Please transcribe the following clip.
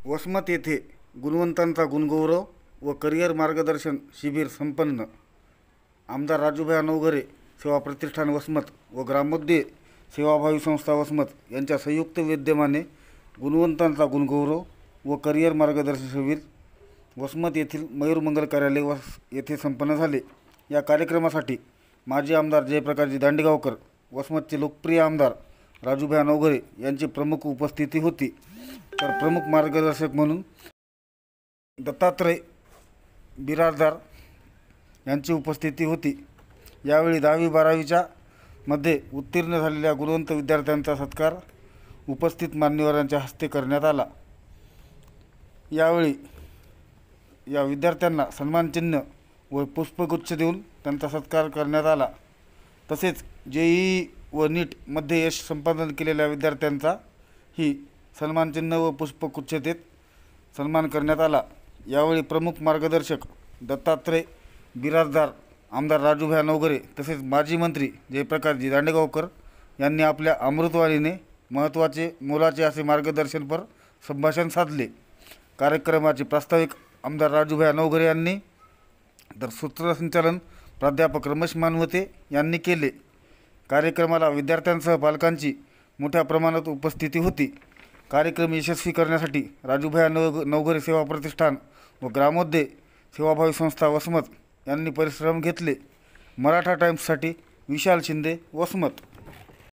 वसमत येथे गुणवंतांचा गुणगौरव व करिअर मार्गदर्शन शिबिर संपन्न. आमदार राजूभाई नवघरे सेवा प्रतिष्ठान वसमत व ग्रामोदय सेवाभावी संस्था वसमत यांच्या संयुक्त विद्यमाने गुणवंतांचा गुणगौरव व करिअर मार्गदर्शन शिबिर वसमत येथील मयूर मंगल कार्यालय येथे संपन्न झाले. या कार्यक्रमासाठी माजी आमदार जयप्रकाशजी दांडेगावकर, वसमतचे लोकप्रिय आमदार राजूभाई नवघरे यांची प्रमुख उपस्थिती होती. तर प्रमुख मार्गदर्शक म्हणून दत्तात्रय बिराजदार यांची उपस्थिती होती. यावेळी 10वी-12वीच्या मध्ये उत्तीर्ण झालेल्या गुणवंत विद्यार्थ्यांचा सत्कार उपस्थित मान्यवरांच्या हस्ते करण्यात आला. यावेळी या विद्यार्थ्यांना सन्मानचिन्ह व पुष्पगुच्छ देऊन त्यांचा सत्कार करण्यात आला. तसेच JEE व NEET मध्ये यश संपादन केलेल्या विद्यार्थ्यांचा ही सन्मानचिन्ह व पुष्पगुच्छ देत सन्मान करण्यात आला. यावेळी प्रमुख मार्गदर्शक दत्तात्रय बिराजदार, आमदार राजूभाई नवघरे तसेच माजी मंत्री जयप्रकाशजी दांडेगावकर यांनी आपल्या अमृतवाणीने महत्त्वाचे मोलाचे असे मार्गदर्शनपर संभाषण साधले. कार्यक्रमाचे प्रास्ताविक आमदार राजूभाई नवघरे यांनी तर सूत्रसंचालन प्राध्यापक रमेश मानवते यांनी केले. कार्यक्रमाला विद्यार्थ्यांसह पालकांची मोठ्या प्रमाणात उपस्थिती होती. कार्यक्रम यशस्वी करण्यासाठी राजूभाई नवघरे सेवा प्रतिष्ठान व ग्रामोदय सेवाभावी संस्था वसमत यांनी परिश्रम घेतले. मराठा टाइम्ससाठी विशाल शिंदे, वसमत.